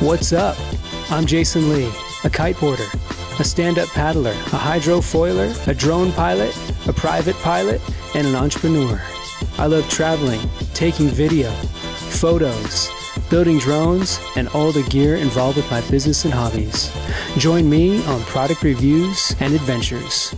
What's up? I'm Jason Lee, a kiteboarder, a stand-up paddler, a hydrofoiler, a drone pilot, a private pilot, and an entrepreneur. I love traveling, taking video, photos, building drones, and all the gear involved with my business and hobbies. Join me on product reviews and adventures.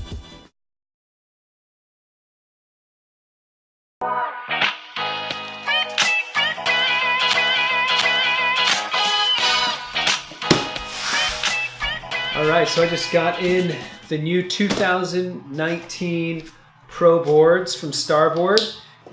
Alright, so I just got in the new 2019 Pro boards from Starboard,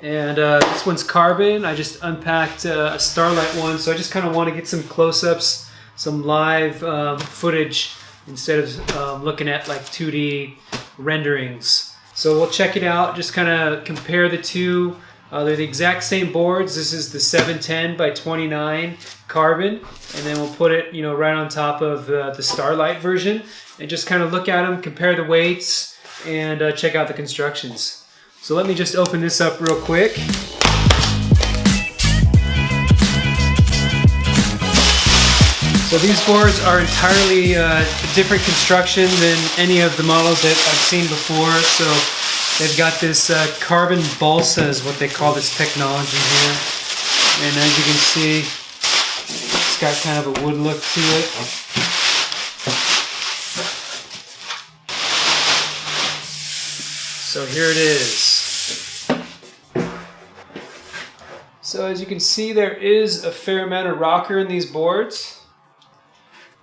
and this one's carbon. I just unpacked a Starlight one, so I just kind of want to get some close-ups, some live footage instead of looking at like 2D renderings. So we'll check it out, just kind of compare the two. They're the exact same boards. This is the 710 by 29 carbon, and then we'll put it, right on top of the Starlight version, and just kind of look at them, compare the weights, and check out the constructions. So let me just open this up real quick. So these boards are entirely different construction than any of the models that I've seen before. So they've got this carbon balsa is what they call this technology here. And as you can see, it's got kind of a wood look to it. So here it is. So as you can see, there is a fair amount of rocker in these boards.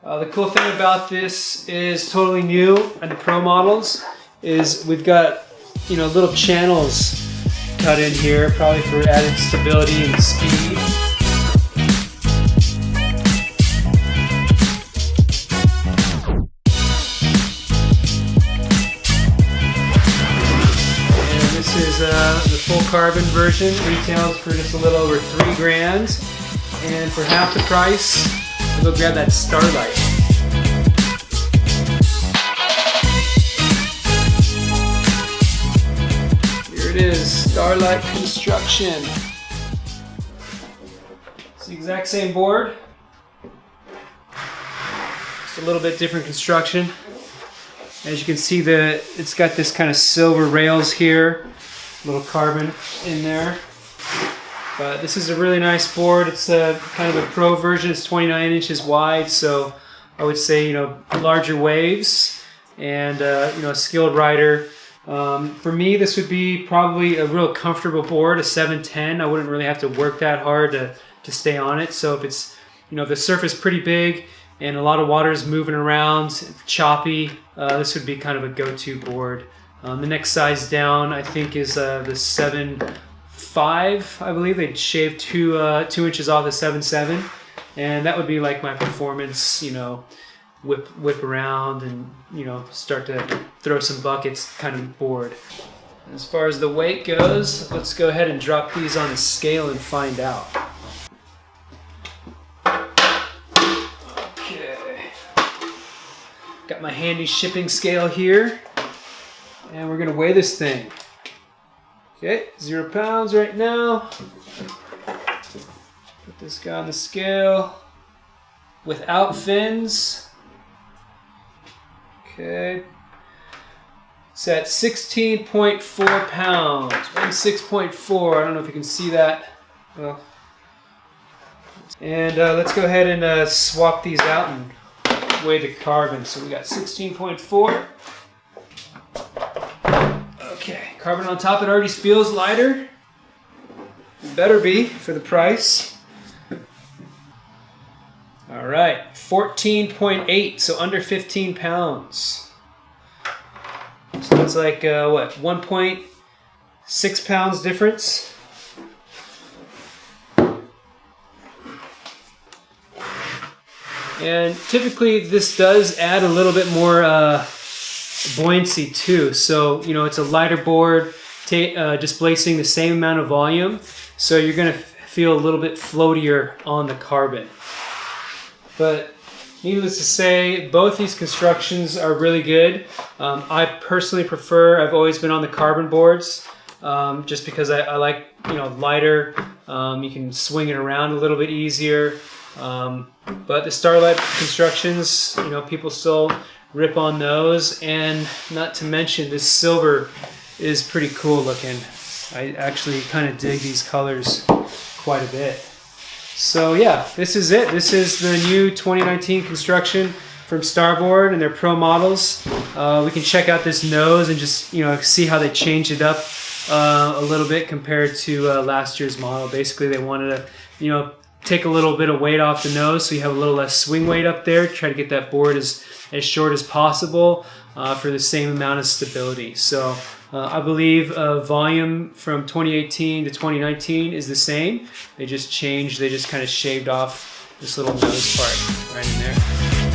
The cool thing about this is totally new and the Pro models is we've got little channels cut in here, probably for added stability and speed. And this is the full carbon version. Retails for just a little over $3,000, and for half the price, we'll go grab that Starlight. Here it is, Starlight construction. It's the exact same board, just a little bit different construction. As you can see, it's got this kind of silver rails here, little carbon in there. But this is a really nice board. It's a kind of a Pro version. It's 29 inches wide, so I would say larger waves, and a skilled rider. For me, this would be probably a real comfortable board, a 710. I wouldn't really have to work that hard to stay on it. So if it's the surface is pretty big and a lot of water is moving around, choppy, this would be kind of a go-to board. The next size down, I think, is the 7.5. I believe they shaved 2 inches off the 7.7, and that would be like my performance, whip around and start to throw some buckets kind of board. As far as the weight goes, let's go ahead and drop these on a scale and find out. Okay, got my handy shipping scale here, and we're gonna weigh this thing. Okay, 0 pounds right now. Put this guy on the scale without fins. Okay, it's at 16.4 pounds. 16.4. I don't know if you can see that. Well, and let's go ahead and swap these out and weigh the carbon. So we got 16.4. Okay, carbon on top. It already feels lighter. It better be for the price. All right, 14.8, so under 15 pounds. So that's like, 1.6 pounds difference. And typically this does add a little bit more buoyancy too. So, it's a lighter board displacing the same amount of volume. So you're going to feel a little bit floatier on the carbon. But needless to say, both these constructions are really good. I personally prefer, I've always been on the carbon boards, just because I like, lighter. You can swing it around a little bit easier. But the Starlight constructions, you know, people still rip on those, and not to mention this silver is pretty cool looking. I actually kind of dig these colors quite a bit. So yeah, this is it. This is the new 2019 construction from Starboard and their pro models. We can check out this nose and just, you know, see how they changed it up a little bit compared to last year's model. Basically, they wanted to, you know, take a little bit of weight off the nose so you have a little less swing weight up there. Try to get that board as short as possible for the same amount of stability. So I believe volume from 2018 to 2019 is the same. They just changed, they just kind of shaved off this little nose part right in there.